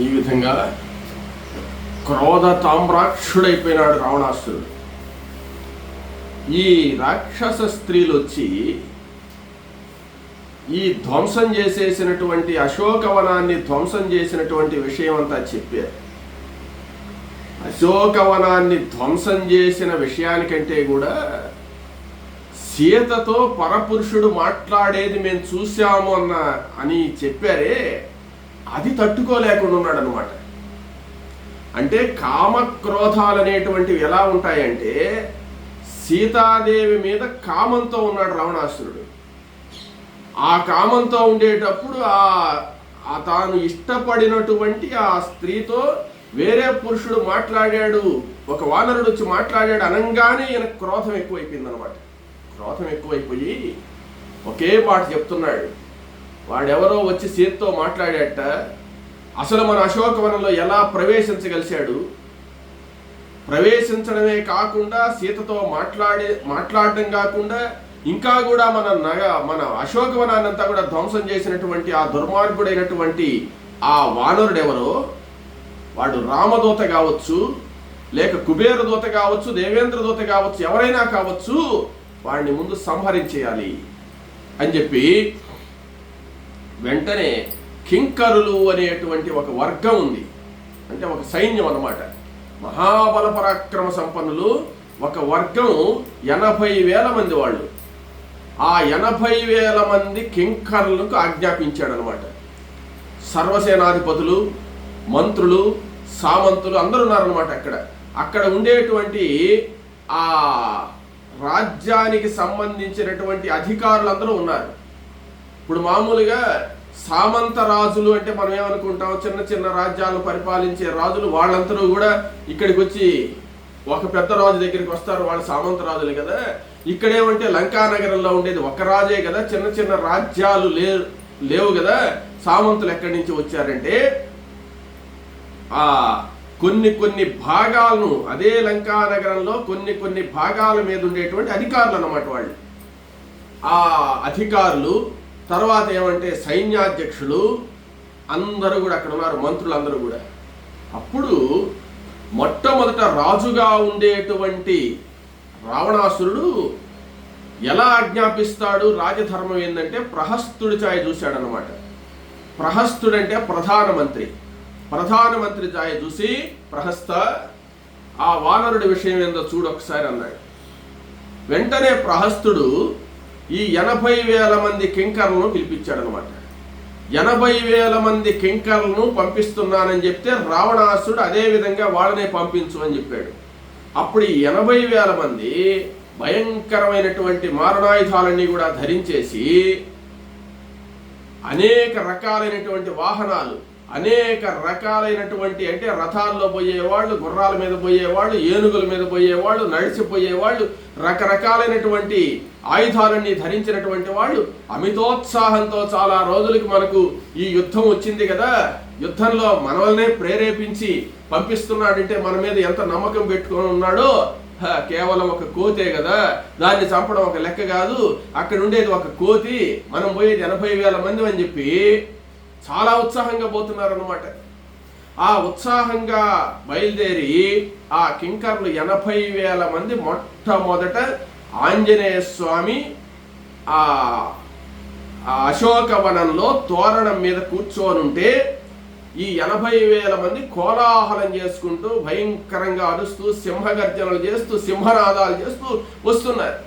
ఈ విధంగా క్రోధ తామ్రాక్షుడైపోయినాడు రావణాసురుడు. ఈ రాక్షస స్త్రీలు వచ్చి ఈ ధ్వంసం చేసేసినటువంటి అశోకవనాన్ని ధ్వంసం చేసినటువంటి విషయం అంతా చెప్పారు. అశోకవనాన్ని ధ్వంసం చేసిన విషయానికంటే కూడా సీతతో పరపురుషుడు మాట్లాడేది మేము చూసాము అని చెప్పారే, అది తట్టుకోలేకుండా ఉన్నాడు అనమాట. అంటే కామక్రోధాలు అనేటువంటివి ఎలా ఉంటాయంటే, సీతాదేవి మీద కామంతో ఉన్నాడు రావణాసురుడు. ఆ కామంతో ఉండేటప్పుడు తాను ఇష్టపడినటువంటి ఆ స్త్రీతో వేరే పురుషుడు మాట్లాడాడు, ఒక వానరుడు వచ్చి మాట్లాడాడు అనగానే ఈయన క్రోధం ఎక్కువైపోయింది అనమాట. క్రోధం ఎక్కువైపోయి ఒకే మాట చెప్తున్నాడు, వాడెవరో వచ్చి సీతతో మాట్లాడాట, అసలు మన అశోకవనంలో ఎలా ప్రవేశించగలిశాడు, ప్రవేశించడమే కాకుండా సీతతో మాట్లాడడం కాకుండా ఇంకా కూడా మన అశోకవనాన్ని అంతా కూడా ధ్వంసం చేసినటువంటి ఆ దుర్మార్గుడైనటువంటి ఆ వానరుడెవరో, వాడు రామదూత కావచ్చు, లేక కుబేర దూత కావచ్చు, దేవేంద్ర దూత కావచ్చు, ఎవరైనా కావచ్చు, వాడిని ముందు సంహరించేయాలి అని చెప్పి వెంటనే కింకరులు అనేటువంటి ఒక వర్గం ఉంది, అంటే ఒక సైన్యం అన్నమాట. మహాబల పరాక్రమ సంపన్నులు ఒక వర్గం, 80,000 మంది వాళ్ళు. ఆ 80,000 మంది కింకరులకు ఆజ్ఞాపించాడు అనమాట. సర్వసేనాధిపతులు, మంత్రులు, సామంతులు అందరూ ఉన్నారనమాట. అక్కడ ఉండేటువంటి ఆ రాజ్యానికి సంబంధించినటువంటి అధికారులందరూ ఉన్నారు. ఇప్పుడు మామూలుగా సామంత రాజులు అంటే మనం ఏమనుకుంటాం, చిన్న చిన్న రాజ్యాలను పరిపాలించే రాజులు, వాళ్ళందరూ కూడా ఇక్కడికి వచ్చి ఒక పెద్ద రాజు దగ్గరికి వస్తారు, వాళ్ళు సామంత రాజులే కదా. ఇక్కడేమంటే లంకానగరంలో ఉండేది ఒక రాజే కదా, చిన్న చిన్న రాజ్యాలు లేవు కదా, సామంతులు ఎక్కడి నుంచి వచ్చారంటే కొన్ని భాగాలను, అదే లంకానగరంలో కొన్ని భాగాల మీద ఉండేటువంటి అధికారులు అన్నమాట వాళ్ళు. ఆ అధికారులు తర్వాత ఏమంటే సైన్యాధ్యక్షులు అందరూ కూడా అక్కడ ఉన్నారు, మంత్రులందరూ కూడా. అప్పుడు మొట్టమొదట రాజుగా ఉండేటువంటి రావణాసురుడు ఎలా ఆజ్ఞాపిస్తాడు, రాజధర్మం ఏంటంటే ప్రహస్తుడి ఛాయ చూశాడనమాట. ప్రహస్తుడంటే ప్రధానమంత్రి ఛాయ చూసి, ప్రహస్త ఆ వానరుడి విషయం ఏందో చూడు ఒకసారి అన్నాడు. వెంటనే ప్రహస్తుడు ఈ 80,000 మంది కింకర్లను పిలిపించాడనమాట. 80,000 మంది కింకర్లను పంపిస్తున్నానని చెప్తే రావణాసురుడు అదే విధంగా వాళ్ళనే పంపించు అని చెప్పాడు. అప్పుడు ఈ 80,000 మంది భయంకరమైనటువంటి మారణాయుధాలన్నీ కూడా ధరించేసి అనేక రకాలైనటువంటి వాహనాలు, అనేక రకాలైనటువంటి అంటే రథాల్లో పోయేవాళ్ళు, గుర్రాల మీద పోయేవాళ్ళు, ఏనుగుల మీద పోయేవాళ్ళు, నడిచిపోయేవాళ్ళు, రకరకాలైనటువంటి ఆయుధాలన్నీ ధరించినటువంటి వాళ్ళు అమితోత్సాహంతో చాలా రోజులకి మనకు ఈ యుద్ధం వచ్చింది కదా, యుద్ధంలో మనల్నే ప్రేరేపించి పంపిస్తున్నాడంటే మన మీద ఎంత నమ్మకం పెట్టుకొని ఉన్నాడో, కేవలం ఒక కోతే కదా, దాన్ని చంపడం ఒక లెక్క కాదు, అక్కడ ఉండేది ఒక కోతి, మనం పోయేది 80,000 మంది అని చెప్పి చాలా ఉత్సాహంగా పోతున్నారు అన్నమాట. ఆ ఉత్సాహంగా బయలుదేరి ఆ కింకర్లు 80,000 మంది మొట్టమొదట ఆంజనేయ స్వామి ఆ అశోకవనంలో తోరణం మీద కూర్చొని ఉంటే ఈ 80,000 మంది కోలాహలం చేసుకుంటూ భయంకరంగా అరుస్తూ సింహగర్జనలు చేస్తూ సింహనాదాలు చేస్తూ వస్తున్నారు.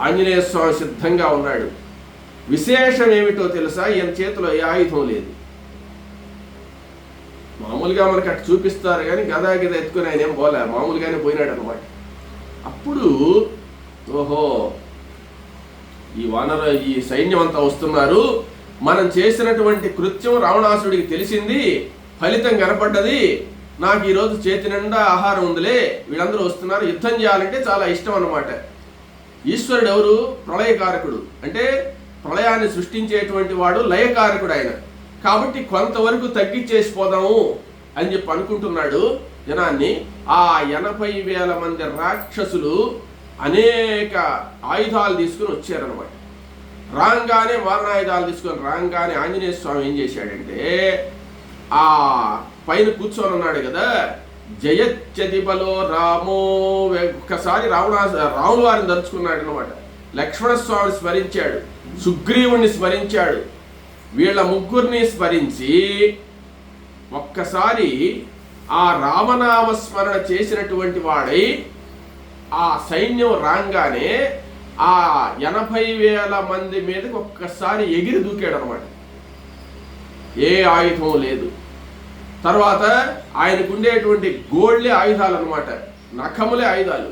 ఆంజనేయ స్వామి సిద్ధంగా ఉన్నాడు. విశేషం ఏమిటో తెలుసా, ఈయన చేతిలో ఏ ఆయుధం లేదు. మామూలుగా మనకి అటు చూపిస్తారు కానీ గదా ఎత్తుకుని ఆయన ఏం పోలే, మామూలుగానే పోయినాడు అనమాట. అప్పుడు ఓహో ఈ సైన్యం అంతా వస్తున్నారు, మనం చేసినటువంటి కృత్యం రావణాసుడికి తెలిసింది, ఫలితం కనపడ్డది, నాకు ఈరోజు చేతి నిండా ఆహారం ఉందిలే, వీళ్ళందరూ వస్తున్నారు, యుద్ధం చేయాలంటే చాలా ఇష్టం అన్నమాట. ఈశ్వరుడు ఎవరు? ప్రళయకారకుడు, అంటే ప్రళయాన్ని సృష్టించేటువంటి వాడు, లయకారకుడు ఆయన. కాబట్టి కొంతవరకు తగ్గించేసిపోదాము అని చెప్పి అనుకుంటున్నాడు జనాన్ని. ఆ 80,000 మంది రాక్షసులు అనేక ఆయుధాలు తీసుకుని వచ్చారనమాట. రాగానే మారణాయుధాలు తీసుకొని రాగానే ఆంజనేయ స్వామి ఏం చేశాడంటే ఆ పైన కూర్చొని ఉన్నాడు కదా, జయత్యతి బలో రామో. ఒక్కసారి రాముల వారిని దలుచుకున్నాడు అనమాట. లక్ష్మణస్వామిని స్మరించాడు, సుగ్రీవుణ్ణి స్మరించాడు. వీళ్ళ ముగ్గురిని స్మరించి ఒక్కసారి ఆ రామనామ స్మరణ చేసినటువంటి వాడై ఆ సైన్యం రాగానే ఆ 80,000 మంది మీదకి ఒక్కసారి ఎగిరి దూకాడు అనమాట. ఏ ఆయుధం లేదు. తర్వాత ఆయనకు ఉండేటువంటి గోళ్ళే ఆయుధాలు అనమాట, నఖములే ఆయుధాలు.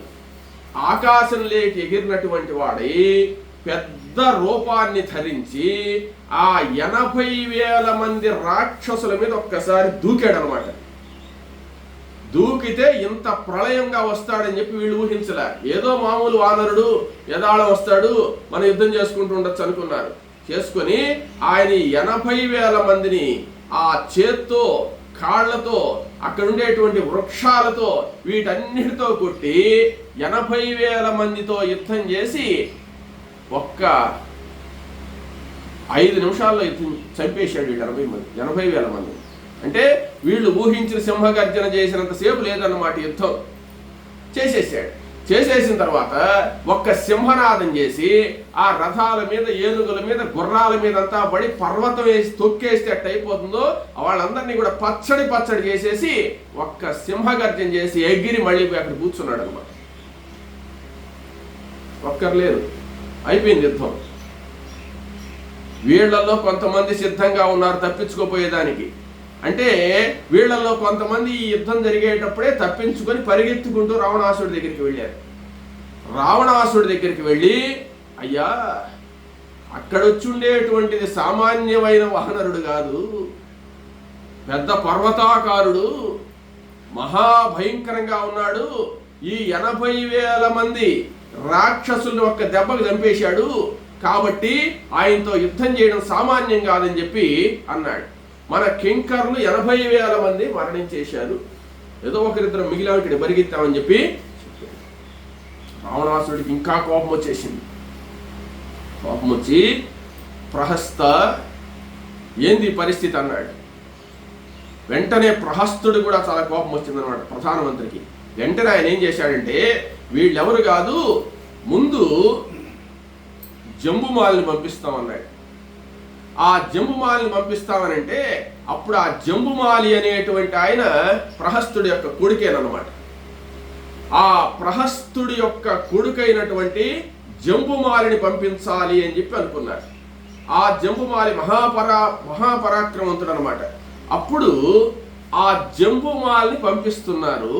ఆకాశంలోకి ఎగిరినటువంటి వాడై పెద్ద రూపాన్ని ధరించి ఆ 80,000 మంది రాక్షసుల మీద ఒక్కసారి దూకాడు అనమాట. దూకితే ఇంత ప్రళయంగా వస్తాడని చెప్పి వీళ్ళు ఊహించలే. ఏదో మామూలు వానరుడు యదాళం వస్తాడు, మనం యుద్ధం చేసుకుంటూ ఉండొచ్చు అనుకున్నారు. చేసుకొని ఆయన 80,000 మందిని ఆ చేత్తో, కాళ్లతో, అక్కడ ఉండేటువంటి వృక్షాలతో, వీటన్నిటితో కొట్టి 80,000 మందితో యుద్ధం చేసి ఒక్క 5 నిమిషాల్లో యుద్ధం చంపేశాడు. వీళ్ళు 80,000 మంది. అంటే వీళ్ళు ఊహించిన సింహగర్జన చేసినంతసేపు లేదన్నమాట. యుద్ధం చేసేసాడు. చేసేసిన తర్వాత ఒక్క సింహనాదం చేసి ఆ రథాల మీద, ఏనుగుల మీద, గుర్రాల మీద అంతా పడి పర్వతం వేసి తొక్కేస్తే అట్ట అయిపోతుందో వాళ్ళందరినీ కూడా పచ్చడి చేసేసి ఒక్క సింహగర్జన చేసి ఎగిరి మళ్ళీ అక్కడ కూర్చున్నాడు అనమాట. ఒక్కరు లేరు, అయిపోయింది యుద్ధం. వీళ్లలో కొంతమంది సిద్ధంగా ఉన్నారు తప్పించుకోపోయేదానికి. అంటే వీళ్లలో కొంతమంది ఈ యుద్ధం జరిగేటప్పుడే తప్పించుకొని పరిగెత్తుకుంటూ రావణాసుడి దగ్గరికి వెళ్ళారు. రావణాసుడి దగ్గరికి వెళ్ళి, అయ్యా, అక్కడొచ్చి ఉండేటువంటిది సామాన్యమైన వానరుడు కాదు, పెద్ద పర్వతాకారుడు, మహాభయంకరంగా ఉన్నాడు. ఈ 80,000 మంది రాక్షసుల్ని ఒక్క దెబ్బకు చంపేశాడు. కాబట్టి ఆయనతో యుద్ధం చేయడం సామాన్యం కాదని చెప్పి అన్నాడు. మన కింకర్లు 80,000 మంది మరణించేశారు, ఏదో ఒకరిద్దరు మిగిలిన ఇక్కడ బరిగిద్దామని చెప్పి రావణాసుడికి ఇంకా కోపం వచ్చేసింది. కోపం వచ్చి, ప్రహస్త, ఏంది పరిస్థితి అన్నాడు. వెంటనే ప్రహస్తుడు కూడా చాలా కోపం వచ్చిందనమాట ప్రధానమంత్రికి. వెంటనే ఆయన ఏం చేశాడంటే, వీళ్ళెవరు కాదు, ముందు జంబుమాలిని పంపిస్తామన్నాడు. ఆ జంబుమాలిని పంపిస్తామనంటే అప్పుడు ఆ జంబుమాలి అనేటువంటి ఆయన ప్రహస్తుడి యొక్క కొడుకేనమాట. ఆ ప్రహస్తుడి యొక్క కొడుకైనటువంటి జంబుమాలిని పంపించాలి అని చెప్పి అనుకున్నారు. ఆ జంబుమాలి మహాపరాక్రమంతుడు అనమాట. అప్పుడు ఆ జంబుమాలిని పంపిస్తున్నారు.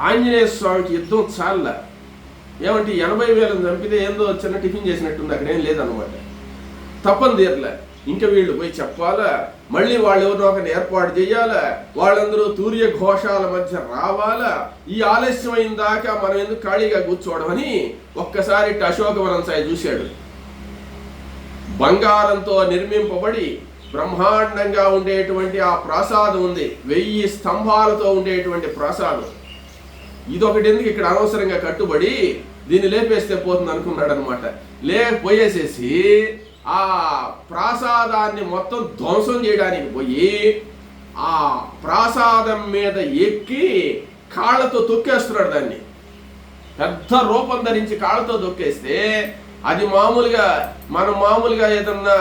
ఆంజనేయ స్వామికి యుద్ధం చాలా, ఏమంటే 80,000 చంపితే ఏందో చిన్న టిఫిన్ చేసినట్టుంది, అక్కడ ఏం లేదన్నమాట. తప్పని తీరలే. ఇంకా వీళ్ళు పోయి చెప్పాలా, మళ్ళీ వాళ్ళు ఎవరినో ఒకరిని ఏర్పాటు చేయాలా, వాళ్ళందరూ తూర్య ఘోషాల మధ్య రావాలా. ఈ ఆలస్యమైన దాకా మనం ఎందుకు ఖాళీగా కూర్చోవడం అని ఒక్కసారి అశోకవనం సాయి చూశాడు. బంగారంతో నిర్మింపబడి బ్రహ్మాండంగా ఉండేటువంటి ఆ ప్రాసాదం ఉంది, 1000 స్తంభాలతో ఉండేటువంటి ప్రాసాదం. ఇదొకటి ఎందుకు ఇక్కడ అనవసరంగా కట్టుబడి దీన్ని లేపేస్తే పోతుంది అనుకున్నాడు అనమాట. లేకపోయేసేసి ఆ ప్రాసాదాన్ని మొత్తం ధ్వంసం చేయడానికి పోయి ఆ ప్రాసాదం మీద ఎక్కి కాళ్ళతో తొక్కేస్తున్నాడు. దాన్ని పెద్ద రూపం ధరించి కాళ్ళతో తొక్కేస్తే అది మనం మామూలుగా ఏదన్నా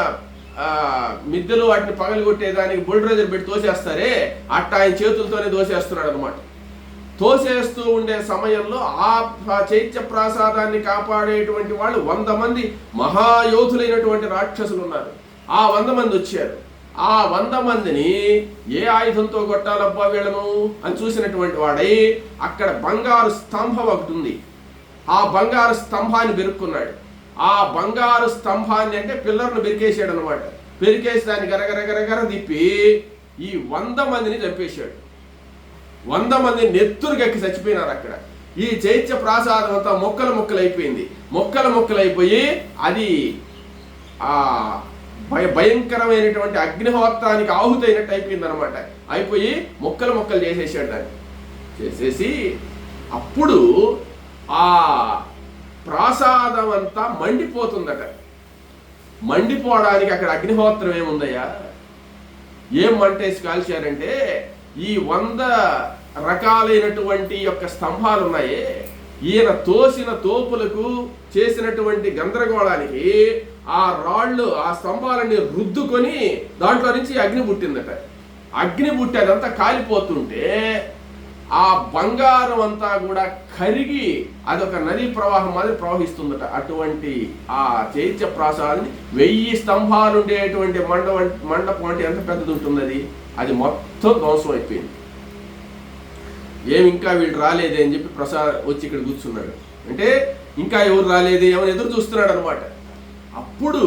మిద్దెలు వాటిని పగలగొట్టేదానికి బుల్డోజర్ పెట్టి తోసేస్తారే, అట్ట ఆయన చేతులతోనే దోసేస్తున్నాడు అనమాట. తోసేస్తూ ఉండే సమయంలో ఆ చైత్య ప్రాసాదాన్ని కాపాడేటువంటి వాళ్ళు 100 మంది మహాయోధులైనటువంటి రాక్షసులు ఉన్నారు. ఆ 100 మంది వచ్చారు. ఆ 100 మందిని ఏ ఆయుధంతో కొట్టాలబ్బా వీళ్ళను అని చూసినటువంటి వాడై అక్కడ బంగారు స్తంభం ఒకటి ఉంది, ఆ బంగారు స్తంభాన్ని బెరుక్కున్నాడు. ఆ బంగారు స్తంభాన్ని అంటే పిల్లర్ను బెరికేసాడు అనమాట. బెరికేసి దాన్ని గరగరగరగర తిప్పి ఈ 100 మందిని చంపేశాడు. 100 మంది నెత్తురుకెక్కి చచ్చిపోయినారు అక్కడ. ఈ చైత్య ప్రాసాదం అంతా ముక్కలైపోయింది. ముక్కలైపోయి అది ఆ భయంకరమైనటువంటి అగ్నిహోత్రానికి ఆహుతైనట్టు అయిపోయింది అనమాట. అయిపోయి ముక్కలు చేసేసాడు. దాన్ని చేసేసి అప్పుడు ఆ ప్రాసాదం అంతా మండిపోతుందట. మండిపోవడానికి అక్కడ అగ్నిహోత్రం ఏముందయ్యా, ఏం మంటేసి కాల్చారంటే ఈ 100 రకాలైనటువంటి యొక్క స్తంభాలు ఉన్నాయే, ఈయన తోసిన తోపులకు చేసినటువంటి గందరగోళానికి ఆ రాళ్ళు ఆ స్తంభాలని రుద్దుకొని దాంట్లో నుంచి అగ్ని పుట్టిందట. అగ్ని పుట్టి అదంతా కాలిపోతుంటే ఆ బంగారం అంతా కూడా కరిగి అదొక నదీ ప్రవాహం మాదిరి ప్రవహిస్తుందట. అటువంటి ఆ చైత్య ప్రాసాదాన్ని 1000 స్తంభాలు ఉండేటువంటి మండపం అంటే ఎంత పెద్దది ఉంటుంది, అది మొత్తం ధ్వంసం అయిపోయింది. ఏమి ఇంకా వీళ్ళు రాలేదే అని చెప్పి ప్రసాద్ వచ్చి ఇక్కడ కూర్చున్నాడు. అంటే ఇంకా ఎవరు రాలేదే ఏమని ఎదురు చూస్తున్నాడు అనమాట. అప్పుడు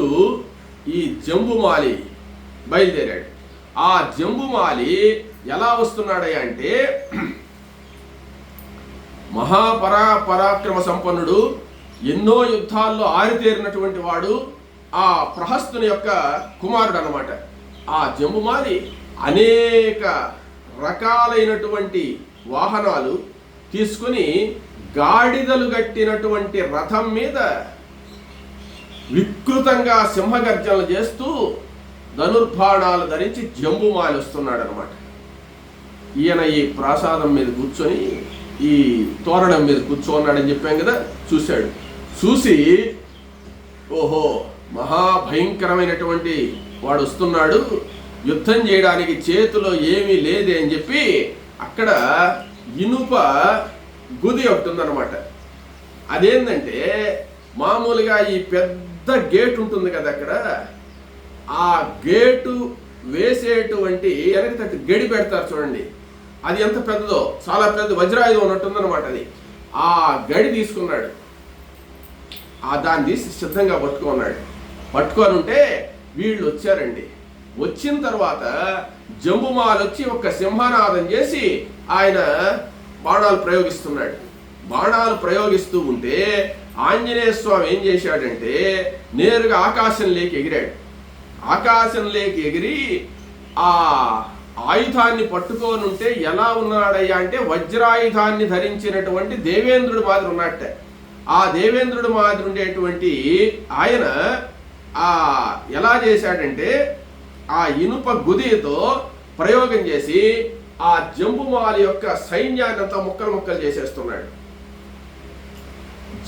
ఈ జంబుమాలి బయలుదేరాడు. ఆ జంబుమాలి ఎలా వస్తున్నాడయ్యా అంటే పరాక్రమ సంపన్నుడు, ఎన్నో యుద్ధాల్లో ఆరితేరినటువంటి వాడు, ఆ ప్రహస్తుని యొక్క కుమారుడు అనమాట. ఆ జంబుమాలి అనేక రకాలైనటువంటి వాహనాలు తీసుకుని గాడిదలు గట్టినటువంటి రథం మీద వికృతంగా సింహగర్జనలు చేస్తూ ధనుర్బాణాలు ధరించి జంబుమాలి వస్తున్నాడు అనమాట. ఈయన ఈ ప్రాసాదం మీద కూర్చొని ఈ తోరణం మీద కూర్చోన్నాడని చెప్పాం కదా. చూశాడు. చూసి ఓహో మహాభయంకరమైనటువంటి వాడు వస్తున్నాడు, యుద్ధం చేయడానికి చేతిలో ఏమీ లేదే అని చెప్పి అక్కడ ఇనుప గుది ఒకటి ఉందన్నమాట. అదేంటంటే మామూలుగా ఈ పెద్ద గేటు ఉంటుంది కదా, అక్కడ ఆ గేటు వేసేటువంటి వెనక తట్టు గడి పెడతారు చూడండి, అది ఎంత పెద్దదో, చాలా పెద్ద వజ్రాయుధం ఉన్నట్టుందన్నమాట. అది ఆ గడి తీసుకున్నాడు, దాన్ని తీసి సిద్ధంగా పట్టుకున్నాడు. పట్టుకొని ఉంటే వీళ్ళు వచ్చారండి. వచ్చిన తర్వాత జంబుమాలి వచ్చి ఒక సింహనాదం చేసి ఆయన బాణాలు ప్రయోగిస్తున్నాడు. బాణాలు ప్రయోగిస్తూ ఉంటే ఆంజనేయ స్వామి ఏం చేశాడంటే నేరుగా ఆకాశంలోకి ఎగిరాడు. ఆకాశంలోకి ఎగిరి ఆ ఆయుధాన్ని పట్టుకొని ఉంటే ఎలా ఉన్నాడయ్యా అంటే వజ్రాయుధాన్ని ధరించినటువంటి దేవేంద్రుడు మాదిరి ఉన్నట్ట. ఆ దేవేంద్రుడు మాదిరి ఉండేటువంటి ఆయన ఎలా చేశాడంటే ఆ ఇనుప గుదితో ప్రయోగం చేసి ఆ జంబుమాలి యొక్క సైన్యాన్ని అంతా ముక్కలు చేసేస్తున్నాడు.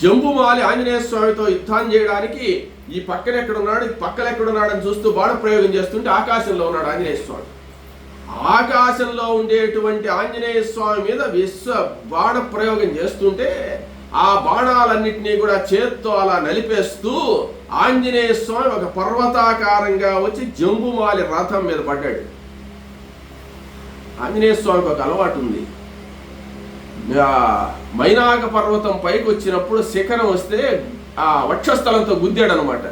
జంబుమాలి ఆంజనేయ స్వామితో యుద్ధం చేయడానికి ఈ పక్కన ఎక్కడున్నాడు, ఈ పక్కన ఎక్కడున్నాడు అని చూస్తూ బాణ ప్రయోగం చేస్తుంటే ఆకాశంలో ఉన్నాడు ఆంజనేయ స్వామి. ఆకాశంలో ఉండేటువంటి ఆంజనేయ స్వామి మీద బాణ ప్రయోగం చేస్తుంటే ఆ బాణాలన్నింటినీ కూడా చేత్తో అలా నలిపేస్తూ ఆంజనేయ స్వామి ఒక పర్వతాకారంగా వచ్చి జంబుమాలి రథం మీద పడ్డాడు. ఆంజనేయ స్వామికి ఒక అలవాటు ఉంది, మైనాక పర్వతం పైకి వచ్చినప్పుడు శిఖరం వస్తే ఆ వక్షస్థలంతో గుద్దాడు అనమాట.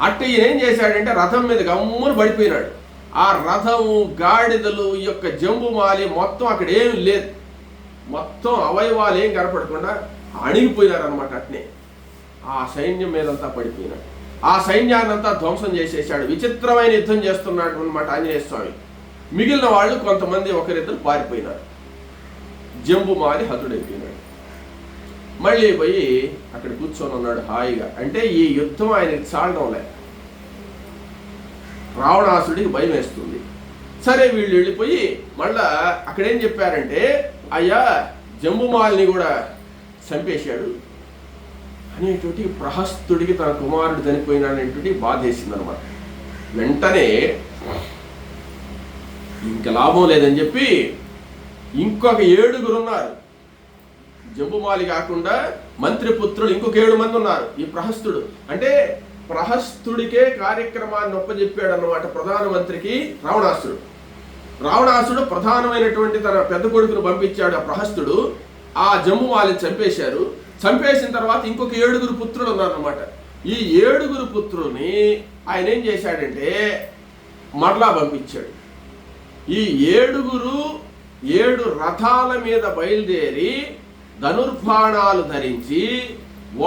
అట్ట ఈయన ఏం చేశాడంటే రథం మీద గమ్మును పడిపోయినాడు. ఆ రథము గాడిదలు ఈ యొక్క జంబుమాలి మొత్తం అక్కడ ఏమి లేదు, మొత్తం అవయవాలు ఏం కనపడకుండా అణిగిపోయినారనమాట. అట్నే ఆ సైన్యం మీదంతా పడిపోయినాడు. ఆ సైన్యాన్ని అంతా ధ్వంసం చేసేసాడు. విచిత్రమైన యుద్ధం చేస్తున్నాడు అనమాట ఆంజనేయ స్వామి. మిగిలిన వాళ్ళు కొంతమంది ఒకరిద్దరు పారిపోయినారు. జంబుమాలి హతుడైపోయినాడు. మళ్ళీ పోయి అక్కడ కూర్చొని ఉన్నాడు హాయిగా. అంటే ఈ యుద్ధం ఆయనకి చాలడం లే, రావణాసుడికి భయం వేస్తుంది. సరే వీళ్ళు వెళ్ళిపోయి మళ్ళా అక్కడేం చెప్పారంటే అయ్యా జంబుమాలిని కూడా చంపేశాడు అనేటువంటి ప్రహస్తుడికి తన కుమారుడు చనిపోయినాడనేటువంటి బాధ వేసిందనమాట. వెంటనే ఇంక లాభం లేదని చెప్పి ఇంకొక 7 ఉన్నారు. జంబుమాలి కాకుండా మంత్రిపుత్రులు ఇంకొక 7 మంది ఉన్నారు. ఈ ప్రహస్తుడు అంటే ప్రహస్తుడికే కార్యక్రమాన్ని ఒప్పజెప్పాడు అన్నమాట ప్రధానమంత్రికి రావణాసుడు. రావణాసుడు ప్రధానమైనటువంటి తన పెద్ద కొడుకును పంపించాడు ఆ ప్రహస్తుడు. ఆ జంబుమాలిని చంపేశారు. చంపేసిన తర్వాత ఇంకొక 7 పుత్రులు ఉన్నారన్నమాట. ఈ 7 పుత్రుల్ని ఆయన ఏం చేశాడంటే మరలా పంపించాడు. ఈ 7 రథాల మీద బయలుదేరి ధనుర్బాణాలు ధరించి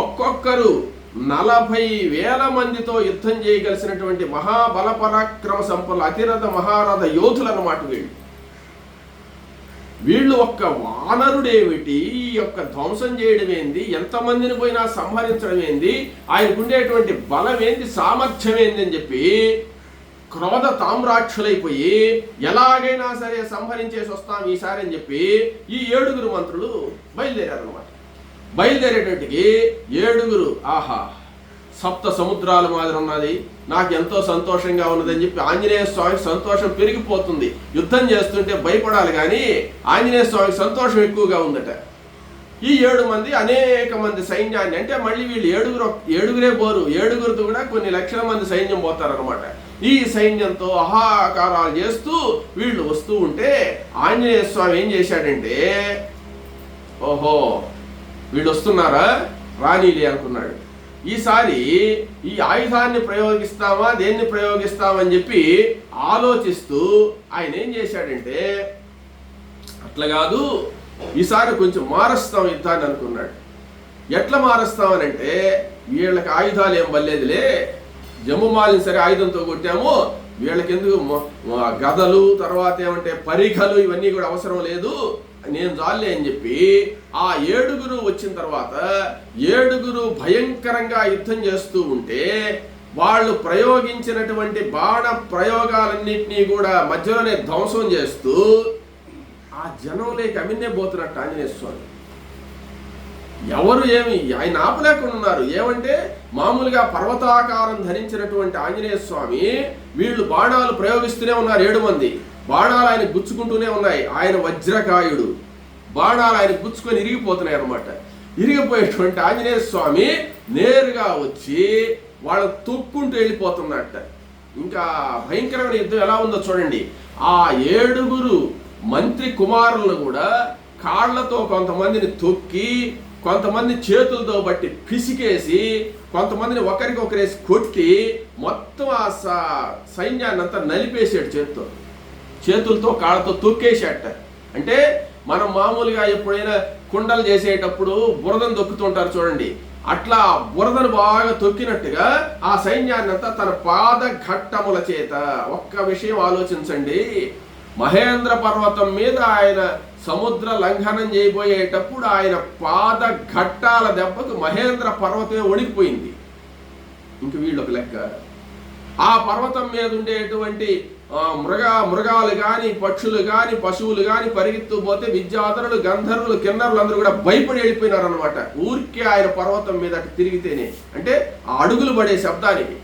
ఒక్కొక్కరు 40,000 మందితో యుద్ధం చేయగలిసినటువంటి మహాబల పరాక్రమ సంపన్నులు అతిరథ మహారథ యోధులు అన్నమాట వీళ్ళు ఒక్క వానరుడేమిటి, ఈ యొక్క ధ్వంసం చేయడం ఏంది, ఎంతమందిని పోయినా సంహరించడం ఏంది, ఆయనకుండేటువంటి బలం ఏంది, సామర్థ్యం ఏంది అని చెప్పి క్రోధ తామ్రాక్షులైపోయి ఎలాగైనా సరే సంహరించేసి వస్తాం ఈసారి అని చెప్పి ఈ 7 మంత్రులు బయలుదేరారనమాట. బయలుదేరేటట్టుకి 7 ఆహా సప్త సముద్రాల మాదిరి ఉన్నది, నాకు ఎంతో సంతోషంగా ఉన్నదని చెప్పి ఆంజనేయ స్వామికి సంతోషం పెరిగిపోతుంది. యుద్ధం చేస్తుంటే భయపడాలి కానీ ఆంజనేయ స్వామికి సంతోషం ఎక్కువగా ఉందట. ఈ 7 మంది అనేక మంది సైన్యాన్ని, అంటే మళ్ళీ వీళ్ళు 7 పోరు, 7తో కూడా కొన్ని లక్షల మంది సైన్యం పోతారనమాట. ఈ సైన్యంతో ఆహాకారాలు చేస్తూ వీళ్ళు వస్తూ ఉంటే ఆంజనేయ స్వామి ఏం చేశాడంటే, ఓహో వీళ్ళు వస్తున్నారా, రానీలే అనుకున్నాడు. ఈసారి ఈ ఆయుధాన్ని ప్రయోగిస్తామా దేన్ని ప్రయోగిస్తామని చెప్పి ఆలోచిస్తూ ఆయన ఏం చేశాడంటే, అట్లా కాదు ఈసారి కొంచెం మారుస్తాం యుద్ధాన్ని అనుకున్నాడు. ఎట్లా మారుస్తామనంటే, వీళ్ళకి ఆయుధాలు ఏం వల్లేదులే, జమ్ముమాలిని సరే ఆయుధంతో కొట్టాము, వీళ్ళకి ఎందుకు గదలు తర్వాత ఏమంటే పరిఘలు ఇవన్నీ కూడా అవసరం లేదు, నేను చాలే అని చెప్పి ఆ 7 వచ్చిన తర్వాత 7 భయంకరంగా యుద్ధం చేస్తూ ఉంటే వాళ్ళు ప్రయోగించినటువంటి బాణ ప్రయోగాలన్నింటినీ కూడా మధ్యలోనే ధ్వంసం చేస్తూ ఆ జనంలోకి అమిన్నే పోతున్నట్టు ఆంజనేయ స్వామి. ఎవరు ఏమి ఆయన ఆపలేకుండా ఉన్నారు. ఏమంటే మామూలుగా పర్వతాకారం ధరించినటువంటి ఆంజనేయ స్వామి వీళ్ళు బాణాలు ప్రయోగిస్తూనే ఉన్నారు. 7 మంది బాణాలు ఆయన గుచ్చుకుంటూనే ఉన్నాయి. ఆయన వజ్రకాయుడు, బాణాలు ఆయన గుచ్చుకొని ఇరిగిపోతున్నాయి అన్నమాట. ఇరిగిపోయేటువంటి ఆంజనేయ స్వామి నేరుగా వచ్చి వాళ్ళ తొక్కుంటూ వెళ్ళిపోతున్నట్ట. ఇంకా భయంకరమైన యుద్ధం ఎలా ఉందో చూడండి. ఆ 7 మంత్రి కుమారులను కూడా కాళ్లతో కొంతమందిని తొక్కి, కొంతమంది చేతులతో బట్టి పిసికేసి, కొంతమందిని ఒకరికొకరేసి కొట్టి మొత్తం ఆ సైన్యాన్ని అంతా నలిపేసాడు. చేతులతో కాళ్ళతో తొక్కేసేట. అంటే మనం మామూలుగా ఎప్పుడైనా కుండలు చేసేటప్పుడు బురదను తొక్కుతుంటారు చూడండి, అట్లా బురదను బాగా తొక్కినట్టుగా ఆ సైన్యాన్ని అంతా తన పాద ఘట్టముల చేత. ఒక్క విషయం ఆలోచించండి, మహేంద్ర పర్వతం మీద ఆయన సముద్ర లంఘనం చేయబోయేటప్పుడు ఆయన పాద ఘట్టాల దెబ్బకు మహేంద్ర పర్వతమే వణికిపోయింది. ఇంక వీళ్ళు ఒక లెక్క. ఆ పర్వతం మీద ఉండేటువంటి మృగాలు కానీ పక్షులు కానీ పశువులు కానీ పరిగెత్తు పోతే విద్యాధరులు గంధర్వులు కిన్నరులు అందరూ కూడా భయపడి వెళ్ళిపోయినారు అనమాట. ఊరికే ఆయన పర్వతం మీద అటు తిరిగితేనే, అంటే ఆ అడుగులు పడే శబ్దానికి.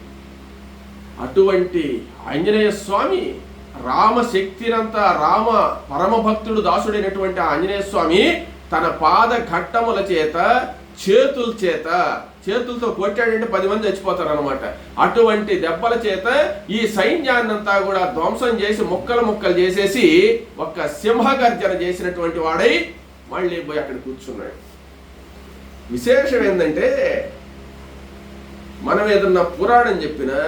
అటువంటి ఆంజనేయ స్వామి రామశక్తినంతా, రామ పరమభక్తుడు దాసుడైనటువంటి ఆంజనేయ స్వామి తన పాద ఘట్టముల చేత, చేతులతో కొట్టాడంటే 10 మంది చచ్చిపోతారు అనమాట. అటువంటి దెబ్బల చేత ఈ సైన్యాన్నంతా కూడా ధ్వంసం చేసి ముక్కలు చేసేసి ఒక సింహగర్జన చేసినటువంటి వాడై మళ్ళీ పోయి అక్కడ కూర్చున్నాడు. విశేషం ఏంటంటే, మనం ఏదన్నా పురాణం చెప్పినా,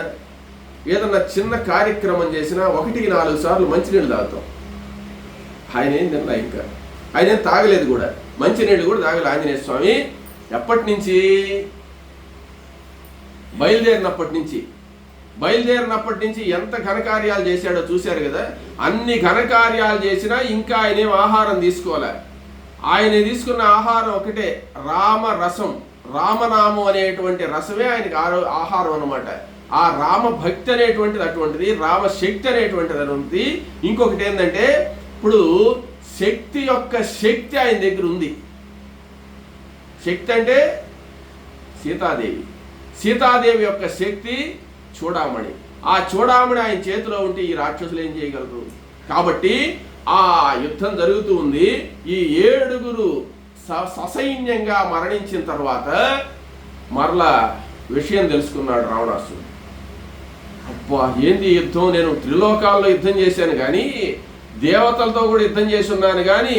ఏదన్నా చిన్న కార్యక్రమం చేసినా 1-4 సార్లు మంచినీళ్ళు తాగుతాం. ఆయన ఏం తిన్నా, ఇంకా ఆయన ఏం తాగలేదు కూడా, మంచినీళ్ళు కూడా తాగలేదు ఆంజనేయ స్వామి. ఎప్పటి నుంచి? బయలుదేరినప్పటి నుంచి ఎంత ఘనకార్యాలు చేశాడో చూశారు కదా. అన్ని ఘనకార్యాలు చేసినా ఇంకా ఆయనేం ఆహారం తీసుకోలే. ఆయన తీసుకున్న ఆహారం ఒకటే, రామరసం, రామనామం అనేటువంటి రసమే ఆయనకి ఆహారం అనమాట. ఆ రామ భక్తి అనేటువంటిది అటువంటిది, రామశక్తి అనేటువంటిది అటువంటిది. ఇంకొకటి ఏంటంటే, ఇప్పుడు శక్తి యొక్క శక్తి ఆయన దగ్గర ఉంది. శక్తి అంటే సీతాదేవి యొక్క శక్తి చూడామణి. ఆ చూడామణి ఆయన చేతిలో ఉంటే ఈ రాక్షసులు ఏం చేయగలరు? కాబట్టి ఆ యుద్ధం జరుగుతూ ఉంది. ఈ 7 ససైన్యంగా మరణించిన తర్వాత మరలా విషయం తెలుసుకున్నాడు రావణాసురుడు. అబ్బా ఏంది యుద్ధం, నేను త్రిలోకాల్లో యుద్ధం చేశాను కానీ, దేవతలతో కూడా యుద్ధం చేసి ఉన్నాను కానీ,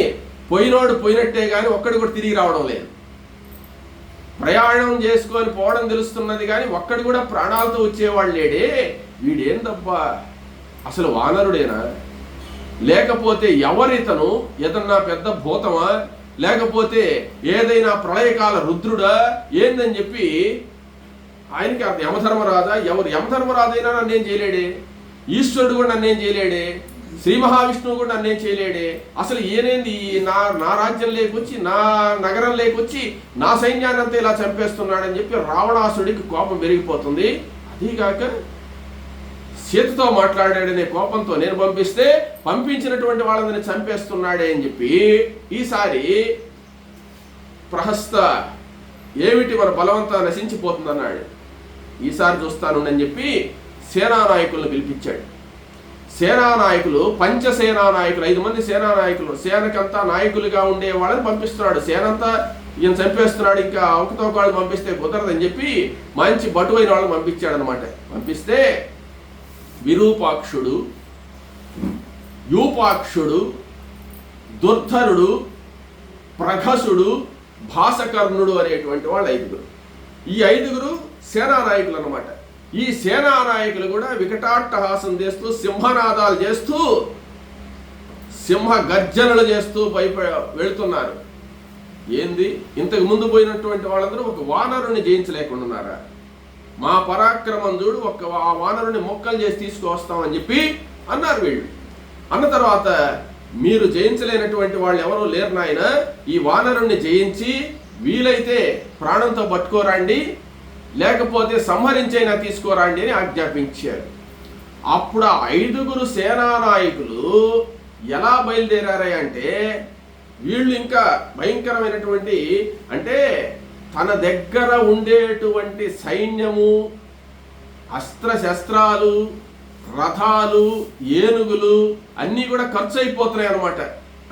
పోయినోడు పోయినట్టే కానీ ఒక్కడు కూడా తిరిగి రావడం లేదు. ప్రయాణం చేసుకొని పోవడం తెలుస్తున్నది కానీ ఒక్కడు కూడా ప్రాణాలతో వచ్చేవాళ్ళు లేడే. వీడేందబ్బా, అసలు వానరుడేనా, లేకపోతే ఎవరితను, ఏదన్నా పెద్ద భూతమా, లేకపోతే ఏదైనా ప్రళయకాల రుద్రుడా ఏందని చెప్పి ఆయనకి అర్థం. యమధర్మరాజా, యమధర్మరాజైనా నన్నేం చేయలేడే, ఈశ్వరుడు కూడా నన్నేం చేయలేడే, శ్రీ మహావిష్ణువు కూడా నన్నేం చేయలేడే. అసలు ఏనేంది నా రాజ్యం లేకొచ్చి, నా నగరం లేకొచ్చి నా సైన్యాన్ని అంతా ఇలా చంపేస్తున్నాడని చెప్పి రావణాసుడికి కోపం పెరిగిపోతుంది. అదీగాక సీతతో మాట్లాడాడనే కోపంతో నేను పంపిస్తే పంపించినటువంటి వాళ్ళని చంపేస్తున్నాడే అని చెప్పి ఈసారి ప్రహస్త ఏమిటి మన బలవంతా నశించిపోతుందన్నాడు. ఈసారి చూస్తానుండని చెప్పి సేనానాయకులను పిలిపించాడు. సేనానాయకులు పంచసేనానాయకులు 5 మంది సేనానాయకులు, సేనకంతా నాయకులుగా ఉండే వాళ్ళని పంపిస్తున్నాడు. సేనంతా ఈయన చంపేస్తున్నాడు, ఇంకా ఒకతో వాళ్ళు పంపిస్తే కుదరదని చెప్పి మంచి బటువైన వాళ్ళని పంపించాడు అనమాట. పంపిస్తే విరూపాక్షుడు, యూపాక్షుడు, దుర్ధరుడు, ప్రఘసుడు, భాసకర్ణుడు అనేటువంటి వాళ్ళు 5. ఈ 5 సేనానాయకులు అన్నమాట. ఈ సేనానాయకులు కూడా వికటాట్టహాసం చేస్తూ, సింహనాదాలు చేస్తూ, సింహ గర్జనలు చేస్తూ వెళుతున్నారు. ఏంది, ఇంతకు ముందు పోయినటువంటి వాళ్ళందరూ ఒక వానరుని జయించలేకుండా ఉన్నారా? మా పరాక్రమం చూడు, ఆ వానరుని మొక్కలు చేసి తీసుకువస్తామని చెప్పి అన్నారు వీళ్ళు. అన్న తర్వాత మీరు జయించలేనటువంటి వాళ్ళు ఎవరూ లేరు నాయన, ఈ వానరుణ్ణి జయించి వీలైతే ప్రాణంతో పట్టుకోరండి, లేకపోతే సంహరించైనా తీసుకోరండి అని ఆజ్ఞాపించారు. అప్పుడు ఆ 5 సేనానాయకులు ఎలా బయలుదేరారా అంటే, వీళ్ళు ఇంకా భయంకరమైనటువంటి, అంటే తన దగ్గర ఉండేటువంటి సైన్యము, అస్త్రశస్త్రాలు, రథాలు, ఏనుగులు అన్నీ కూడా ఖర్చు అయిపోతున్నాయి అనమాట.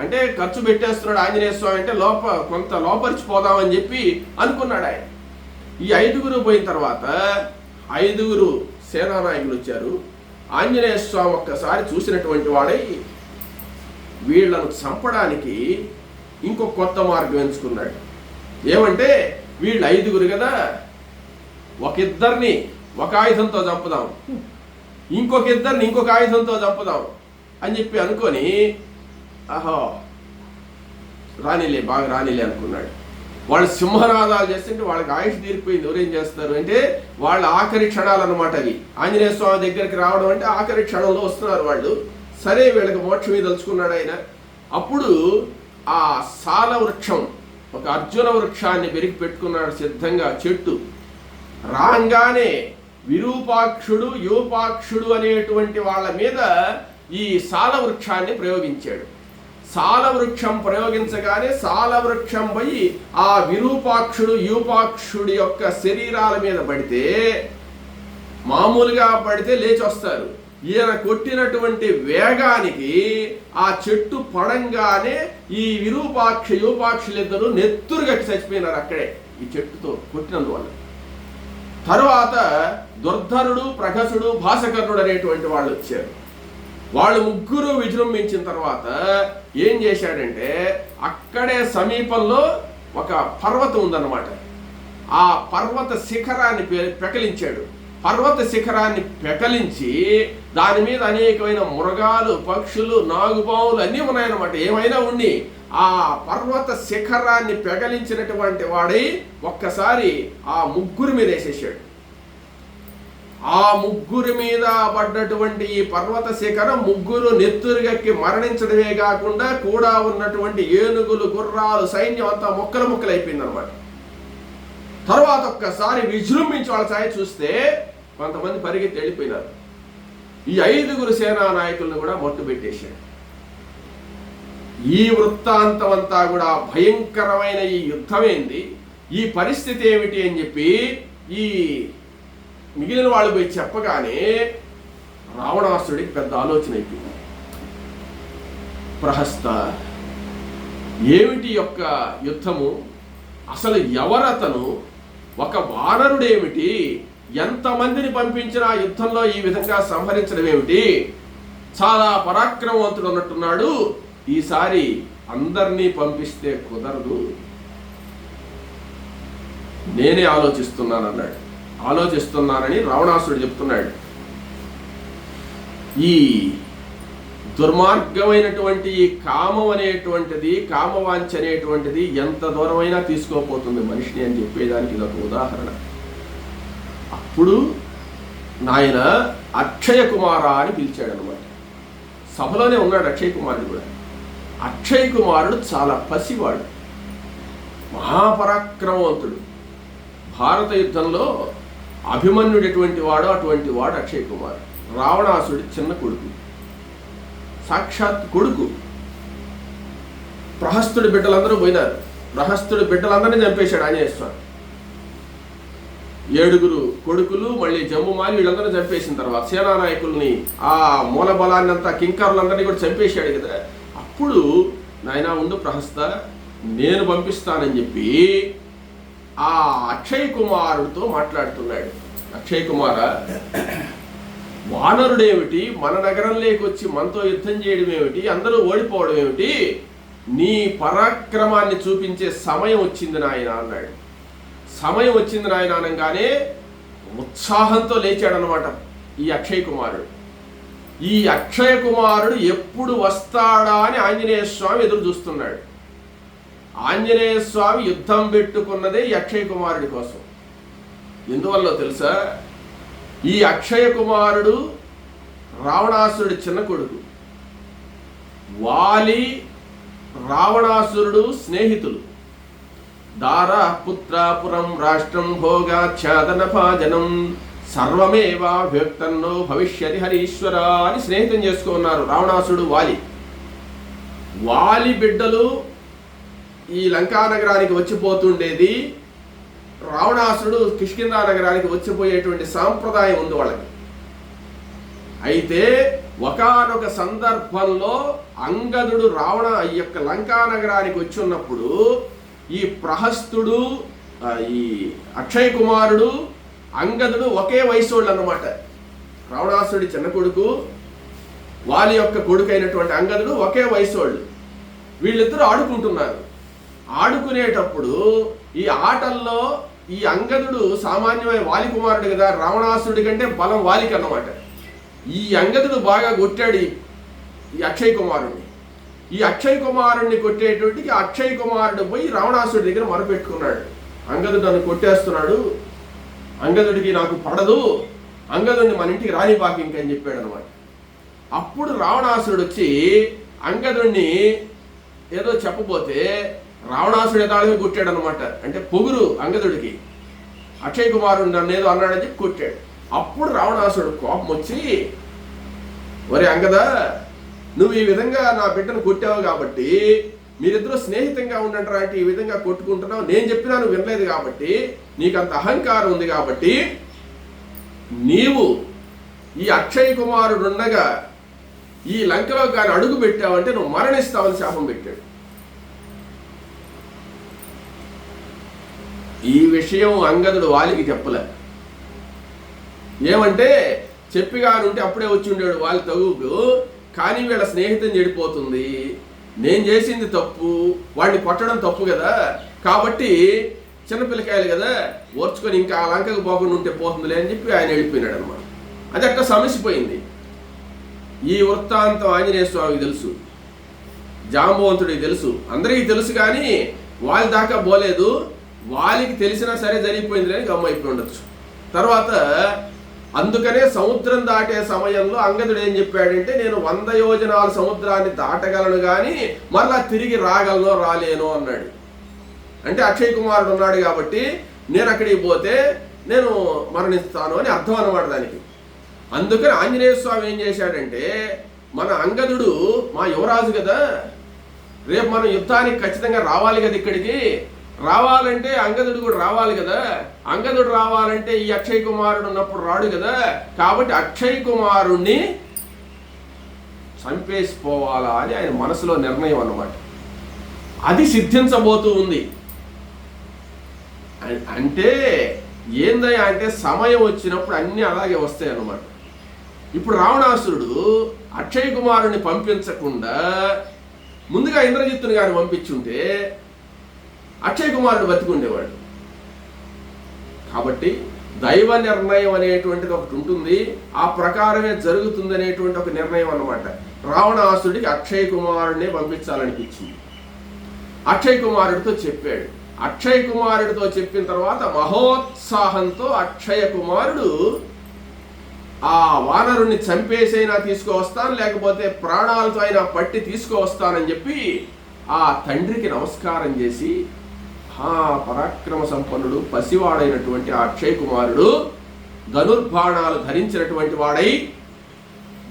అంటే ఖర్చు పెట్టేస్తున్నాడు ఆంజనేయ స్వామి. అంటే కొంత లోపరిచిపోదామని చెప్పి అనుకున్నాడు ఆయన. ఈ 5 పోయిన తర్వాత 5 సేనానాయకులు వచ్చారు. ఆంజనేయ స్వామి ఒక్కసారి చూసినటువంటి వాడై వీళ్లను చంపడానికి ఇంకొక కొత్త మార్గం ఎంచుకున్నాడు. ఏమంటే వీళ్ళు 5 కదా, ఒకిద్దరిని ఒక ఆయుధంతో చంపుదాం, ఇంకొక ఆయుధంతో చంపుదాం అని చెప్పి అనుకొని, ఆహో రానిలే, బాగా రానిలే అనుకున్నాడు. వాళ్ళు సింహనాదాలు చేస్తుంటే వాళ్ళకి ఆయుష్ తీరిపోయింది. ఎవరేం చేస్తారు అంటే వాళ్ళ ఆఖరి క్షణాలు అనమాట అవి. ఆంజనేయ స్వామి దగ్గరికి రావడం అంటే ఆఖరి క్షణంలో వస్తున్నారు వాళ్ళు. సరే వీళ్ళకి మోక్షం తలుచుకున్నాడు ఆయన. అప్పుడు ఆ సాల వృక్షం, ఒక అర్జున వృక్షాన్ని పెరిగి పెట్టుకున్నాడు సిద్ధంగా చెట్టు. రాగానే విరూపాక్షుడు, యూపాక్షుడు అనేటువంటి వాళ్ళ మీద ఈ సాల వృక్షాన్ని ప్రయోగించాడు. సాల వృక్షం ప్రయోగించగానే సాల వృక్షం పోయి ఆ విరూపాక్షుడు, యూపాక్షుడి యొక్క శరీరాల మీద పడితే, మామూలుగా పడితే లేచి వస్తారు. ఈయన కొట్టినటువంటి వేగానికి ఆ చెట్టు పడంగానే ఈ విరూపాక్ష యూపాక్షులిద్దరూ నెత్తురుగా చచ్చిపోయినారు అక్కడే, ఈ చెట్టుతో కొట్టినందువల్ల. తరువాత దుర్ధరుడు, ప్రఘసుడు, భాసకర్ణుడు అనేటువంటి వాళ్ళు వచ్చారు. వాళ్ళు 3 విజృంభించిన తర్వాత ఏం చేశాడంటే, అక్కడే సమీపంలో ఒక పర్వతం ఉందన్నమాట. ఆ పర్వత శిఖరాన్ని పెకలించాడు. పర్వత శిఖరాన్ని పెకలించి దాని మీద అనేకమైన మృగాలు, పక్షులు, నాగుపాములు అన్నీ ఉన్నాయన్నమాట. ఏమైనా ఉండి ఆ పర్వత శిఖరాన్ని పెకలించినటువంటి వాడై ఒక్కసారి ఆ 3 మీద వేసేసాడు. ఆ 3 మీద పడ్డటువంటి ఈ పర్వత శిఖరం 3 నెత్తురుగక్కి మరణించడమే కాకుండా కూడా ఉన్నటువంటి ఏనుగులు, గుర్రాలు, సైన్యం అంతా ముక్కలు అయిపోయింది అనమాట. తర్వాత ఒక్కసారి విజృంభించి వాళ్ళ సాయి చూస్తే కొంతమంది పరిగెత్తి వెళ్ళిపోయినారు. ఈ 5 సేనా నాయకులను కూడా మొట్టు పెట్టేశాడు. ఈ వృత్తాంతం అంతా కూడా భయంకరమైన ఈ యుద్ధమేంది, ఈ పరిస్థితి ఏమిటి అని చెప్పి ఈ మిగిలిన వాళ్ళు పోయి చెప్పగానే రావణాసుడికి పెద్ద ఆలోచన అయిపోయింది. ప్రహస్త, ఏమిటి యొక్క యుద్ధము, అసలు ఎవరతను, ఒక వానరుడేమిటి, ఎంతమందిని పంపించినా యుద్ధంలో ఈ విధంగా సంహరించడం ఏమిటి, చాలా పరాక్రమవంతుడు అన్నట్టున్నాడు, ఈసారి అందరినీ పంపిస్తే కుదరదు, నేనే ఆలోచిస్తున్నానన్నాడు. ఆలోచిస్తున్నానని రావణాసుడు చెప్తున్నాడు. ఈ దుర్మార్గమైనటువంటి ఈ కామం అనేటువంటిది, కామవాంఛ అనేటువంటిది ఎంత దూరమైనా తీసుకోపోతుంది మనిషిని అని చెప్పేదానికి ఇదొక ఉదాహరణ. అప్పుడు నాయన అక్షయ కుమార అని పిలిచాడు అనమాట. సభలోనే ఉన్నాడు అక్షయ్ కుమారుడు కూడా. అక్షయ్ కుమారుడు చాలా పసివాడు, మహాపరాక్రమవంతుడు. భారత యుద్ధంలో అభిమన్యుడు ఎటువంటి వాడు అటువంటి వాడు అక్షయ్ కుమారుడు. రావణాసుడి చిన్న కొడుకు, సాక్షాత్ కొడుకు. ప్రహస్తుడి బిడ్డలందరూ పోయినారు. ప్రహస్తుడి బిడ్డలందరినీ చంపేశాడు ఆంజనేయ స్వామి. 7 కొడుకులు, మళ్ళీ జమ్ముమాలి వీళ్ళందరూ చంపేసిన తర్వాత సేనానాయకుల్ని, ఆ మూల బలాన్ని అంతా, కింకర్లందరినీ కూడా చంపేశాడు కదా. అప్పుడు నాయనా ఉండు ప్రహస్త, నేను పంపిస్తానని చెప్పి ఆ అక్షయ్ కుమారుడితో మాట్లాడుతున్నాడు. అక్షయ్ కుమార, వానరుడేమిటి, మన నగరంలోకి వచ్చి మనతో యుద్ధం చేయడం ఏమిటి, అందరూ ఓడిపోవడం ఏమిటి, నీ పరాక్రమాన్ని చూపించే సమయం వచ్చింది నాయన అన్నాడు. సమయం వచ్చింది నాయన అనగానే ఉత్సాహంతో లేచాడనమాట ఈ అక్షయ్ కుమారుడు. ఈ అక్షయ కుమారుడు ఎప్పుడు వస్తాడా అని ఆంజనేయ స్వామి ఎదురు చూస్తున్నాడు. ఆంజనేయ స్వామి యుద్ధం పెట్టుకున్నదే ఈ అక్షయ కుమారుడి కోసం. ఎందువల్ల తెలుసా? ఈ అక్షయ కుమారుడు రావణాసురుడి చిన్న కొడుకు. వాలి రావణాసురుడు స్నేహితులు. దారా పుత్రాపురం రాష్ట్రం భోగాచ్ఛాదన భాజనం సర్వమేవా వ్యక్తన్నో భవిష్యతి హరీశ్వర అని స్నేహితం చేసుకున్నారు రావణాసురుడు వాలి. వాలి బిడ్డలు ఈ లంకా నగరానికి వచ్చిపోతుండేది. రావణాసురుడు కిష్కింధా నగరానికి వచ్చిపోయేటువంటి సాంప్రదాయం ఉంది వాళ్ళకి. అయితే ఒకానొక సందర్భంలో అంగదుడు ఈ యొక్క లంకా నగరానికి వచ్చి ఉన్నప్పుడు ఈ ప్రహస్తుడు, ఈ అక్షయ్ కుమారుడు, అంగదుడు ఒకే వయసు వాళ్ళు అన్నమాట. రావణాసుడి చిన్న కొడుకు, వాలి యొక్క కొడుకు అయినటువంటి అంగదుడు ఒకే వయసు వాళ్ళు. వీళ్ళిద్దరూ ఆడుకుంటున్నారు. ఆడుకునేటప్పుడు ఈ ఆటల్లో ఈ అంగదుడు సామాన్యమైన వాలి కుమారుడు కదా, రావణాసుడి కంటే బలం వాలికి అన్నమాట. ఈ అంగదుడు బాగా కొట్టాడు ఈ అక్షయ్ కుమారుడిని. ఈ అక్షయ్ కుమారుడిని కొట్టేటువంటికి అక్షయ్ కుమారుడు పోయి రావణాసుడి దగ్గర మొరపెట్టుకున్నాడు. అంగదుడు నన్ను కొట్టేస్తున్నాడు, అంగదుడికి నాకు పడదు, అంగదుడిని మన ఇంటికి రానిపాకి ఇంకని చెప్పాడు అనమాట. అప్పుడు రావణాసురుడు వచ్చి అంగదుడిని ఏదో చెప్పబోతే రావణాసుడు ఎదాళ్ళకి కొట్టాడు అనమాట. అంటే పొగురు అంగదుడికి, అక్షయ్ కుమారుడు నన్ను ఏదో అన్నాడని చెప్పి కొట్టాడు. అప్పుడు రావణాసుడు కోపం వచ్చి, ఒరే అంగద, నువ్వు ఈ విధంగా నా బిడ్డను కొట్టావు కాబట్టి, మీరిద్దరూ స్నేహితంగా ఉండంటారా అంటే ఈ విధంగా కొట్టుకుంటున్నావు, నేను చెప్పినా నువ్వు వినలేదు కాబట్టి, నీకు అంత అహంకారం ఉంది కాబట్టి, నీవు ఈ అక్షయ్ కుమారుడు ఉండగా ఈ లంకలో కానీ అడుగు పెట్టావంటే నువ్వు మరణిస్తావని శాపం పెట్టాడు. ఈ విషయం అంగదుడు వాలికి చెప్పలే. ఏమంటే చెప్పిగానుంటే అప్పుడే వచ్చి ఉండేడు వాళ్ళ తగుకు. కానీ వీళ్ళ స్నేహితం చెడిపోతుంది, నేను చేసింది తప్పు, వాడిని కొట్టడం తప్పు కదా, కాబట్టి చిన్నపిల్లకాయలు కదా ఓర్చుకొని ఇంకా ఆ లంకకు పోకుండా ఉంటే పోతుందిలే అని చెప్పి ఆయన వెళ్ళిపోయినాడు అనమాట. అది అట్లా సమసిపోయింది. ఈ వృత్తాంతం ఆంజనేయ స్వామికి తెలుసు, జాంబవంతుడికి తెలుసు, అందరికీ తెలుసు. కానీ వాళ్ళ దాకా పోలేదు. వాళ్ళకి తెలిసినా సరే జరిగిపోయింది అని గమ్మైపోయి ఉండొచ్చు. తర్వాత అందుకనే సముద్రం దాటే సమయంలో అంగదుడు ఏం చెప్పాడంటే, నేను 100 యోజనాల సముద్రాన్ని దాటగలను కానీ మరలా తిరిగి రాగలను రాలేను అన్నాడు. అంటే అక్షయ్ కుమారుడు ఉన్నాడు కాబట్టి నేను అక్కడికి పోతే నేను మరణిస్తాను అని అర్థం అన్నమాట దానికి. అందుకని ఆంజనేయ స్వామి ఏం చేశాడంటే, మన అంగదుడు మా యువరాజు కదా, రేపు మనం యుద్ధానికి ఖచ్చితంగా రావాలి కదా, ఇక్కడికి రావాలంటే అంగదుడు కూడా రావాలి కదా, అంగదుడు రావాలంటే ఈ అక్షయ్ కుమారుడు ఉన్నప్పుడు రాడు కదా, కాబట్టి అక్షయ్ కుమారుణ్ణి చంపేసిపోవాలా అని ఆయన మనసులో నిర్ణయం అన్నమాట. అది సిద్ధించబోతూ ఉంది. అంటే ఏందయ్యా అంటే సమయం వచ్చినప్పుడు అన్నీ అలాగే వస్తాయి అన్నమాట. ఇప్పుడు రావణాసురుడు అక్షయ్ కుమారుని పంపించకుండా ముందుగా ఇంద్రజిత్తుని గారిని పంపించుంటే అక్షయ్ కుమారుడు బతికుండేవాడు. కాబట్టి దైవ నిర్ణయం అనేటువంటిది ఒకటి ఉంటుంది, ఆ ప్రకారమే జరుగుతుంది అనేటువంటి ఒక నిర్ణయం అన్నమాట. రావణాసుడికి అక్షయ్ కుమారుడినే పంపించాలనిపించింది. అక్షయ్ కుమారుడితో చెప్పాడు. అక్షయ్ కుమారుడితో చెప్పిన తర్వాత మహోత్సాహంతో అక్షయ కుమారుడు ఆ వానరుణ్ణి చంపేసైనా తీసుకువస్తాను, లేకపోతే ప్రాణాలతో అయినా పట్టి తీసుకువస్తానని చెప్పి ఆ తండ్రికి నమస్కారం చేసి, పరాక్రమ సంపన్నుడు పసివాడైనటువంటి ఆ అక్షయ్ కుమారుడు ధనుర్బాణాలు ధరించినటువంటి వాడై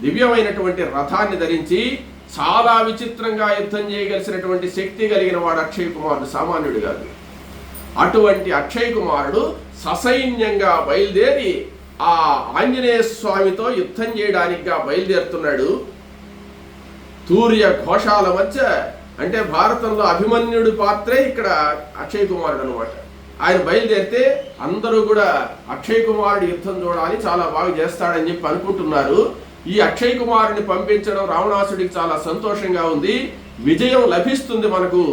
దివ్యమైనటువంటి రథాన్ని ధరించి చాలా విచిత్రంగా యుద్ధం చేయగలిసినటువంటి శక్తి కలిగిన వాడు అక్షయ్ కుమారుడు, సామాన్యుడు కాదు. అటువంటి అక్షయ్ కుమారుడు ససైన్యంగా బయలుదేరి ఆ ఆంజనేయ స్వామితో యుద్ధం చేయడానికిగా బయలుదేరుతున్నాడు. తూర్య ఘోషాల మధ్య, అంటే భారతంలో అభిమన్యుడి పాత్రే ఇక్కడ అక్షయ్ కుమారుడు అనమాట. ఆయన బయలుదేరితే అందరూ కూడా అక్షయ్ కుమారుడు యుద్ధం చూడాలి, చాలా బాగా చేస్తాడని చెప్పి అనుకుంటున్నారు. ఈ అక్షయ్ కుమారుడిని పంపించడం రావణాసుడికి చాలా సంతోషంగా ఉంది. విజయం లభిస్తుంది మనకు,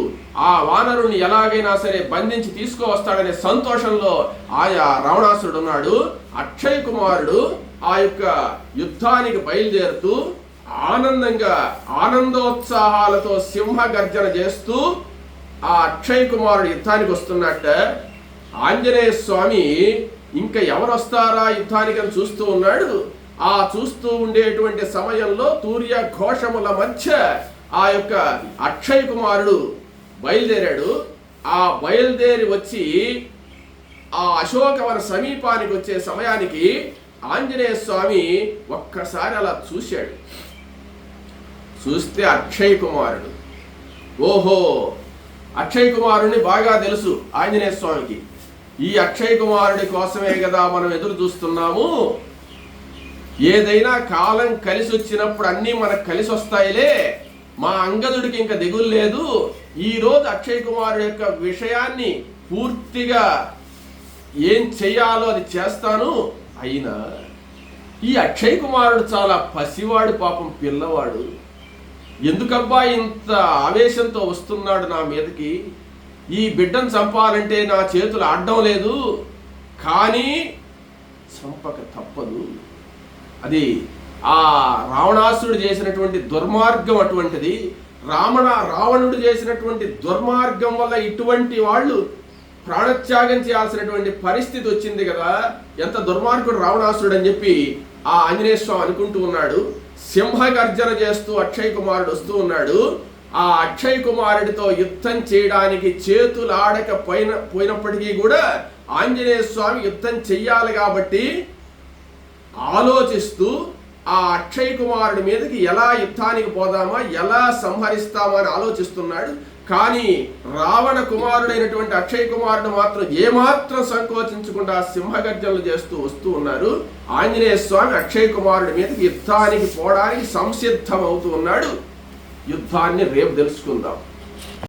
ఆ వానరుని ఎలాగైనా సరే బంధించి తీసుకువస్తాడనే సంతోషంలో ఆయా రావణాసురుడు ఉన్నాడు. అక్షయ్ కుమారుడు ఆ యొక్క యుద్ధానికి బయలుదేరుతూ ఆనందంగా ఆనందోత్సాహాలతో సింహ గర్జన చేస్తూ ఆ అక్షయ్ కుమారుడు యుద్ధానికి వస్తున్నట్ట. ఆంజనేయ స్వామి ఇంకా ఎవరు వస్తారా యుద్ధానికి అని చూస్తూ ఉన్నాడు. ఆ చూస్తూ ఉండేటువంటి సమయంలో తూర్య ఘోషముల మధ్య ఆ యొక్క అక్షయ్ కుమారుడు బయలుదేరాడు. ఆ బయలుదేరి వచ్చి ఆ అశోకవన సమీపానికి వచ్చే సమయానికి ఆంజనేయ స్వామి ఒక్కసారి అలా చూశాడు. చూస్తే అక్షయ్ కుమారుడు, ఓహో, అక్షయ్ కుమారుడిని బాగా తెలుసు ఆంజనేయ స్వామికి. ఈ అక్షయ్ కుమారుడి కోసమే కదా మనం ఎదురు చూస్తున్నాము. ఏదైనా కాలం కలిసి వచ్చినప్పుడు అన్నీ మనకు కలిసి వస్తాయిలే, మా అంగదుడికి ఇంకా దిగులు లేదు. ఈరోజు అక్షయ్ కుమారుడు యొక్క విషయాన్ని పూర్తిగా ఏం చెయ్యాలో అది చేస్తాను. అయినా ఈ అక్షయ్ కుమారుడు చాలా పసివాడు, పాపం పిల్లవాడు. ఎందుకబ్బా ఇంత ఆవేశంతో వస్తున్నాడు నా మీదకి? ఈ బిడ్డను చంపాలంటే నా చేతులు ఆడడం లేదు, కానీ చంపక తప్పదు. అది ఆ రావణాసురుడు చేసినటువంటి దుర్మార్గం అటువంటిది. రావణుడు చేసినటువంటి దుర్మార్గం వల్ల ఇటువంటి వాళ్ళు ప్రాణత్యాగం చేయాల్సినటువంటి పరిస్థితి వచ్చింది కదా. ఎంత దుర్మార్గుడు రావణాసురుడు అని చెప్పి ఆ ఆంజనేయ స్వామి అనుకుంటూ ఉన్నాడు. సింహ గర్జన చేస్తూ అక్షయ్ కుమారుడు వస్తూ ఉన్నాడు. ఆ అక్షయ్ కుమారుడితో యుద్ధం చేయడానికి చేతులు పోయినప్పటికీ కూడా ఆంజనేయ స్వామి యుద్ధం చెయ్యాలి కాబట్టి ఆలోచిస్తూ ఆ అక్షయ్ కుమారుడి మీదకి ఎలా యుద్ధానికి పోదామా, ఎలా సంహరిస్తామా అని ఆలోచిస్తున్నాడు. కానీ రావణ కుమారుడైనటువంటి అక్షయ్ కుమారుడు మాత్రం ఏమాత్రం సంకోచించకుండా సింహగర్జనలు చేస్తూ వస్తూ ఉన్నారు. ఆంజనేయ స్వామి అక్షయ్ కుమారుడి మీదకి యుద్ధానికి పోవడానికి సంసిద్ధం అవుతూ ఉన్నాడు. యుద్ధాన్ని రేపు తెలుసుకుందాం.